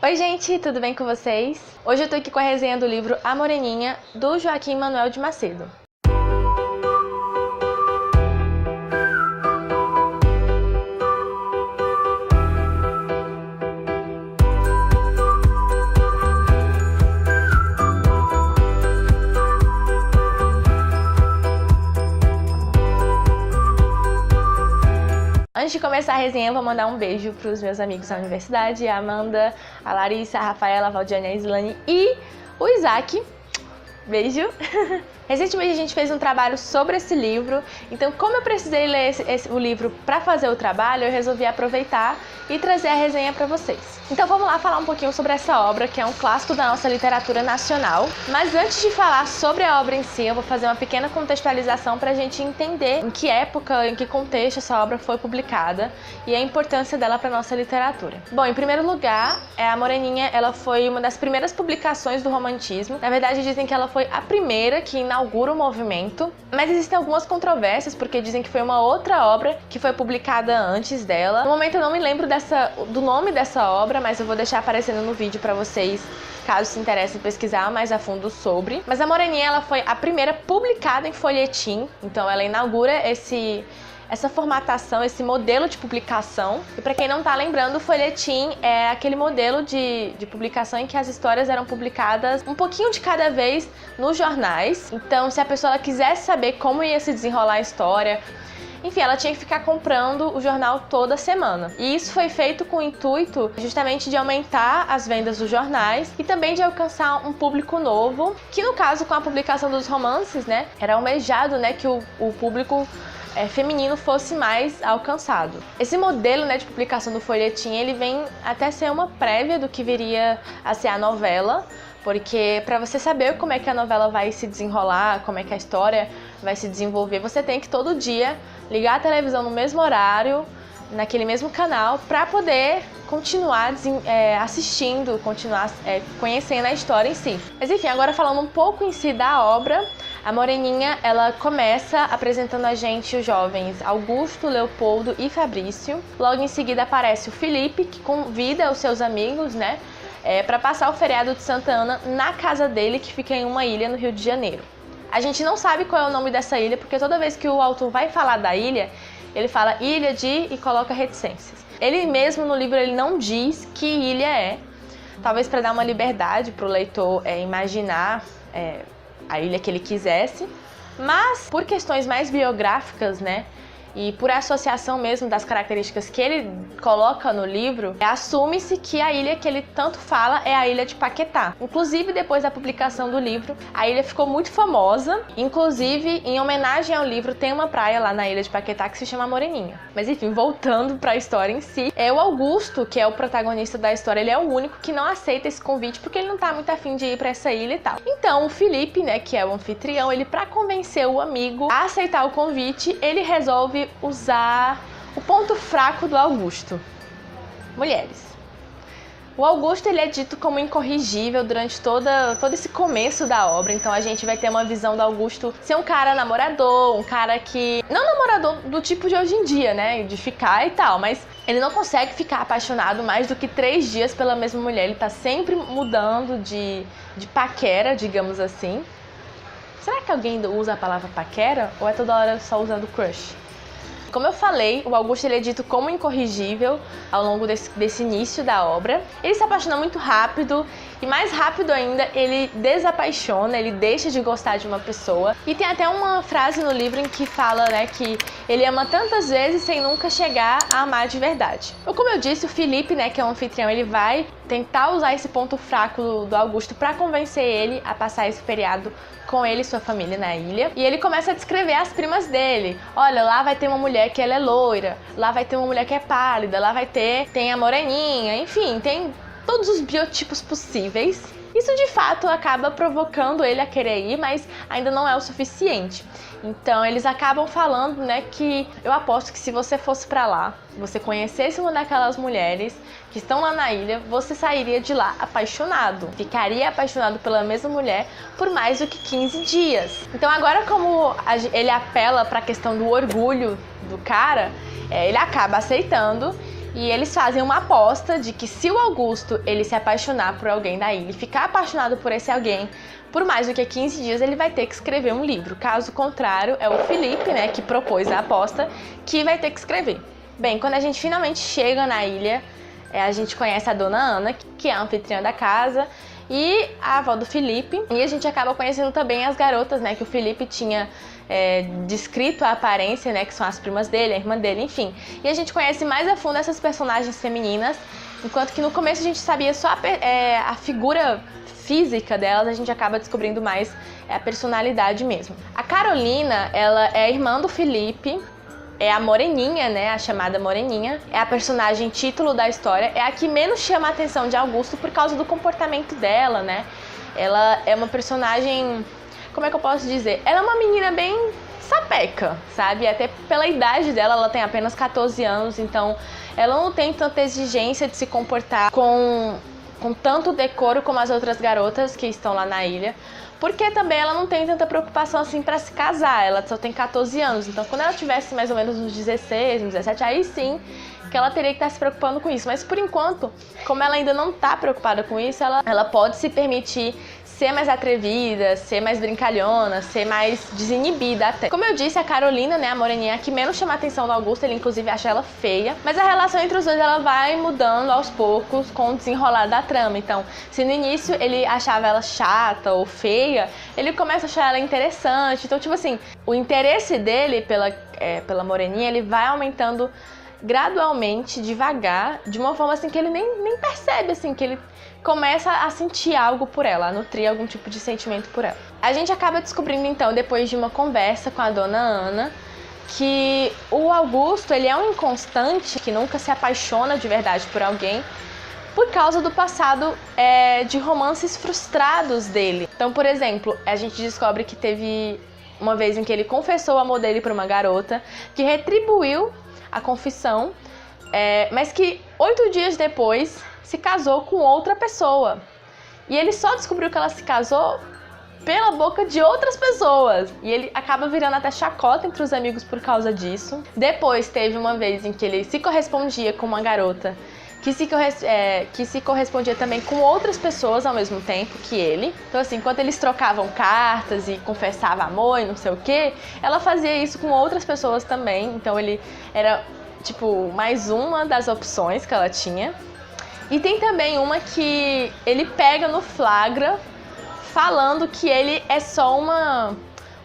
Oi gente, tudo bem com vocês? Hoje eu tô aqui com a resenha do livro A Moreninha, do Joaquim Manuel de Macedo. Antes de começar a resenha, eu vou mandar um beijo para os meus amigos da universidade, a Amanda, a Larissa, a Rafaela, a Valdiane, a Islane e o Isaac. Beijo! Recentemente a gente fez um trabalho sobre esse livro, então como eu precisei ler o livro para fazer o trabalho, eu resolvi aproveitar e trazer a resenha para vocês. Então vamos lá falar um pouquinho sobre essa obra, que é um clássico da nossa literatura nacional. Mas antes de falar sobre a obra em si, eu vou fazer uma pequena contextualização para a gente entender em que época, em que contexto essa obra foi publicada e a importância dela para nossa literatura. Bom, em primeiro lugar, A Moreninha, ela foi uma das primeiras publicações do romantismo. Na verdade, dizem que ela foi a primeira que inaugura o movimento, mas existem algumas controvérsias, porque dizem que foi uma outra obra que foi publicada antes dela. No momento eu não me lembro do nome dessa obra, mas eu vou deixar aparecendo no vídeo para vocês, caso se interessem pesquisar mais a fundo sobre. Mas A Moreninha, ela foi a primeira publicada em folhetim, então ela inaugura essa formatação, esse modelo de publicação. E para quem não tá lembrando, o folhetim é aquele modelo de publicação em que as histórias eram publicadas um pouquinho de cada vez nos jornais. Então, se a pessoa quisesse saber como ia se desenrolar a história, enfim, ela tinha que ficar comprando o jornal toda semana. E isso foi feito com o intuito justamente de aumentar as vendas dos jornais e também de alcançar um público novo, que no caso, com a publicação dos romances, né, era almejado, né, que o público feminino fosse mais alcançado. Esse modelo, né, de publicação do folhetim, ele vem até ser uma prévia do que viria a ser a novela, porque para você saber como é que a novela vai se desenrolar, como é que a história vai se desenvolver, você tem que todo dia ligar a televisão no mesmo horário, naquele mesmo canal, para poder continuar assistindo, continuar conhecendo a história em si. Mas enfim, agora falando um pouco em si da obra, A Moreninha, ela começa apresentando a gente os jovens Augusto, Leopoldo e Fabrício. Logo em seguida aparece o Felipe, que convida os seus amigos, né, para passar o feriado de Santa Ana na casa dele, que fica em uma ilha no Rio de Janeiro. A gente não sabe qual é o nome dessa ilha, porque toda vez que o autor vai falar da ilha, ele fala ilha de e coloca reticências. Ele mesmo no livro ele não diz que ilha é, talvez para dar uma liberdade para o leitor imaginar a ilha que ele quisesse, mas por questões mais biográficas, né, e por associação mesmo das características que ele coloca no livro, assume-se que a ilha que ele tanto fala é a ilha de Paquetá. Inclusive, depois da publicação do livro, a ilha ficou muito famosa. Inclusive, em homenagem ao livro, tem uma praia lá na ilha de Paquetá que se chama Moreninha. Mas enfim, voltando para a história em si, o Augusto, que é o protagonista da história, ele é o único que não aceita esse convite, porque ele não tá muito afim de ir para essa ilha e tal. Então, o Felipe, né, que é o anfitrião, ele, para convencer o amigo a aceitar o convite, ele resolve usar o ponto fraco do Augusto: mulheres. O Augusto, ele é dito como incorrigível durante todo esse começo da obra, então a gente vai ter uma visão do Augusto ser um cara namorador, um cara que... não namorador do tipo de hoje em dia, né, de ficar e tal, mas ele não consegue ficar apaixonado mais do que 3 dias pela mesma mulher, ele tá sempre mudando de paquera, digamos assim. Será que alguém usa a palavra paquera ou é toda hora só usando crush? Como eu falei, o Augusto, ele é dito como incorrigível ao longo desse início da obra. Ele se apaixona muito rápido e, mais rápido ainda, ele desapaixona, ele deixa de gostar de uma pessoa. E tem até uma frase no livro em que fala, né, que ele ama tantas vezes sem nunca chegar a amar de verdade. Ou como eu disse, o Felipe, né, que é o anfitrião, ele vai tentar usar esse ponto fraco do Augusto para convencer ele a passar esse feriado com ele e sua família na ilha. E ele começa a descrever as primas dele. Olha, lá vai ter uma mulher que ela é loira, lá vai ter uma mulher que é pálida, lá tem a moreninha, enfim, tem todos os biotipos possíveis. Isso de fato acaba provocando ele a querer ir, mas ainda não é o suficiente. Então eles acabam falando, né, que eu aposto que se você fosse pra lá, você conhecesse uma daquelas mulheres que estão lá na ilha, você sairia de lá apaixonado. Ficaria apaixonado pela mesma mulher por mais do que 15 dias. Então agora, como ele apela pra questão do orgulho do cara, ele acaba aceitando. E eles fazem uma aposta de que se o Augusto ele se apaixonar por alguém da ilha, ficar apaixonado por esse alguém por mais do que 15 dias, ele vai ter que escrever um livro. Caso contrário, é o Felipe, né, que propôs a aposta, que vai ter que escrever. Bem, quando a gente finalmente chega na ilha, a gente conhece a Dona Ana, que é a anfitriã da casa, e a avó do Felipe. E a gente acaba conhecendo também as garotas, né, que o Felipe tinha descrito a aparência, né, que são as primas dele, a irmã dele, enfim. E a gente conhece mais a fundo essas personagens femininas, enquanto que no começo a gente sabia só a figura física delas, a gente acaba descobrindo mais a personalidade mesmo. A Carolina, ela é a irmã do Felipe, é a Moreninha, né, a chamada Moreninha, é a personagem título da história, é a que menos chama a atenção de Augusto por causa do comportamento dela, né. Ela é uma personagem, como é que eu posso dizer? Ela é uma menina bem sapeca, sabe? Até pela idade dela, ela tem apenas 14 anos, então ela não tem tanta exigência de se comportar com tanto decoro como as outras garotas que estão lá na ilha, porque também ela não tem tanta preocupação assim pra se casar, ela só tem 14 anos, então quando ela tivesse mais ou menos uns 16, uns 17, aí sim que ela teria que estar se preocupando com isso, mas por enquanto, como ela ainda não tá preocupada com isso, ela pode se permitir ser mais atrevida, ser mais brincalhona, ser mais desinibida até. Como eu disse, a Carolina, né, a moreninha, que menos chama a atenção do Augusto, ele inclusive acha ela feia, mas a relação entre os dois ela vai mudando aos poucos com o desenrolar da trama. Então, se no início ele achava ela chata ou feia, ele começa a achar ela interessante. Então, tipo assim, o interesse dele pela moreninha, ele vai aumentando gradualmente, devagar, de uma forma assim que ele nem percebe, assim, que ele começa a sentir algo por ela, a nutrir algum tipo de sentimento por ela. A gente acaba descobrindo então, depois de uma conversa com a Dona Ana, que o Augusto, ele é um inconstante, que nunca se apaixona de verdade por alguém, por causa do passado de romances frustrados dele. Então, por exemplo, a gente descobre que teve uma vez em que ele confessou o amor dele para uma garota, que retribuiu a confissão, mas que 8 dias depois se casou com outra pessoa. E ele só descobriu que ela se casou pela boca de outras pessoas. E ele acaba virando até chacota entre os amigos por causa disso. Depois teve uma vez em que ele se correspondia com uma garota que se correspondia também com outras pessoas ao mesmo tempo que ele. Então assim, enquanto eles trocavam cartas e confessavam amor e não sei o que, ela fazia isso com outras pessoas também. Então ele era, tipo, mais uma das opções que ela tinha. E tem também uma que ele pega no flagra falando que ele é só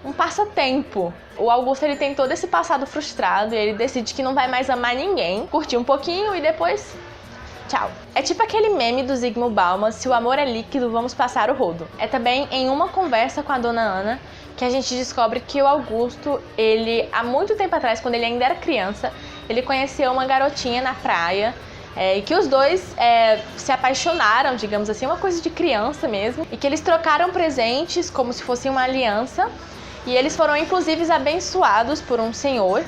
um passatempo. O Augusto, ele tem todo esse passado frustrado e ele decide que não vai mais amar ninguém, curtir um pouquinho e depois tchau. É tipo aquele meme do Zygmunt Bauman, se o amor é líquido, vamos passar o rodo. É também em uma conversa com a Dona Ana que a gente descobre que o Augusto, ele, há muito tempo atrás, quando ele ainda era criança, ele conheceu uma garotinha na praia, e que os dois se apaixonaram, digamos assim, uma coisa de criança mesmo, e que eles trocaram presentes como se fosse uma aliança, e eles foram inclusive abençoados por um senhor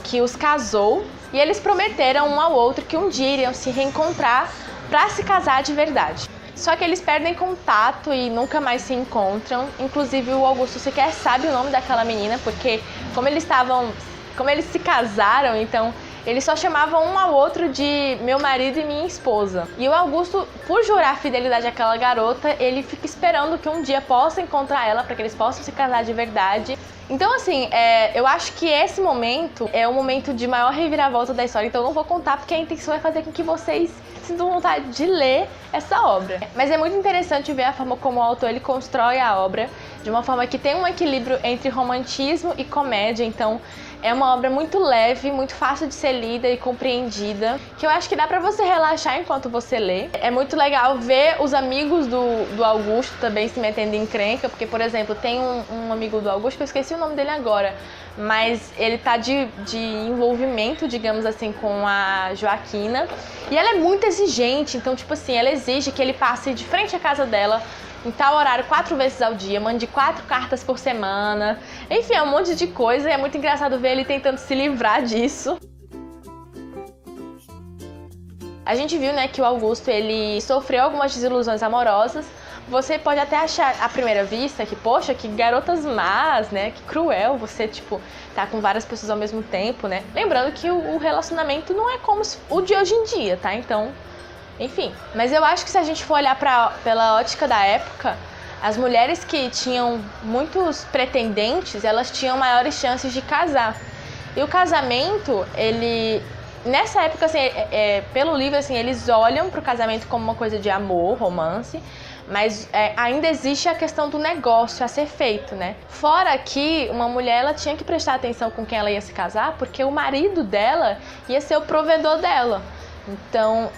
que os casou, e eles prometeram um ao outro que um dia iriam se reencontrar para se casar de verdade. Só que eles perdem contato e nunca mais se encontram, inclusive o Augusto sequer sabe o nome daquela menina, porque como eles se casaram, então eles só chamavam um ao outro de meu marido e minha esposa. E o Augusto, por jurar fidelidade àquela garota, ele fica esperando que um dia possa encontrar ela para que eles possam se casar de verdade. Então, assim, eu acho que esse momento é o momento de maior reviravolta da história. Então eu não vou contar porque a intenção é fazer com que vocês sintam vontade de ler essa obra. Mas é muito interessante ver a forma como o autor ele constrói a obra de uma forma que tem um equilíbrio entre romantismo e comédia. Então é uma obra muito leve, muito fácil de ser lida e compreendida, que eu acho que dá pra você relaxar enquanto você lê. É muito legal ver os amigos do Augusto também se metendo em encrenca, porque, por exemplo, tem um amigo do Augusto, que eu esqueci o nome dele agora, mas ele tá de envolvimento, digamos assim, com a Joaquina, e ela é muito exigente, então, tipo assim, ela exige que ele passe de frente à casa dela em tal horário 4 vezes ao dia, mande 4 cartas por semana, enfim, é um monte de coisa e é muito engraçado ver ele tentando se livrar disso. A gente viu, né, que o Augusto, ele sofreu algumas desilusões amorosas, você pode até achar à primeira vista que, poxa, que garotas más, né? Que cruel você, tipo, tá com várias pessoas ao mesmo tempo, né? Lembrando que o relacionamento não é como o de hoje em dia, tá? Então, enfim. Mas eu acho que se a gente for olhar pela ótica da época, as mulheres que tinham muitos pretendentes, elas tinham maiores chances de casar. E o casamento, nessa época, assim, pelo livro, assim, eles olham pro casamento como uma coisa de amor, romance, mas ainda existe a questão do negócio a ser feito, né? Fora que uma mulher, ela tinha que prestar atenção com quem ela ia se casar, porque o marido dela ia ser o provedor dela. Então,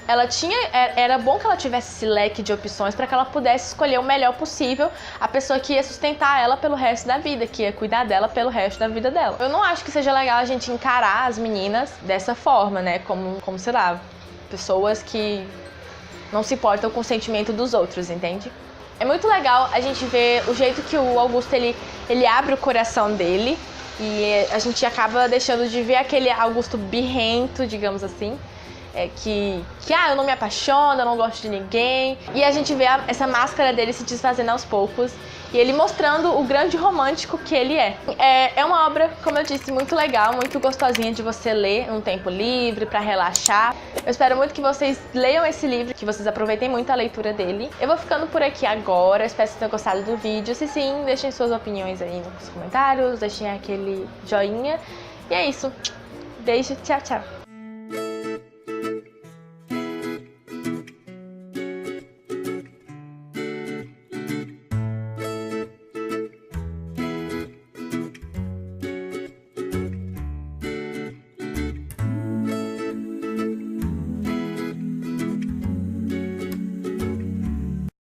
era bom que ela tivesse esse leque de opções para que ela pudesse escolher o melhor possível, a pessoa que ia sustentar ela pelo resto da vida, que ia cuidar dela pelo resto da vida dela. Eu não acho que seja legal a gente encarar as meninas dessa forma, né? Como sei lá, pessoas que não se importam com o sentimento dos outros, entende? É muito legal a gente ver o jeito que o Augusto, ele abre o coração dele, e a gente acaba deixando de ver aquele Augusto birrento, digamos assim, eu não me apaixono, eu não gosto de ninguém. E a gente vê essa máscara dele se desfazendo aos poucos e ele mostrando o grande romântico que ele é. É uma obra, como eu disse, muito legal, muito gostosinha de você ler num tempo livre, pra relaxar. Eu espero muito que vocês leiam esse livro, que vocês aproveitem muito a leitura dele. Eu vou ficando por aqui agora, espero que vocês tenham gostado do vídeo. Se sim, deixem suas opiniões aí nos comentários, deixem aquele joinha. E é isso. Beijo, tchau, tchau.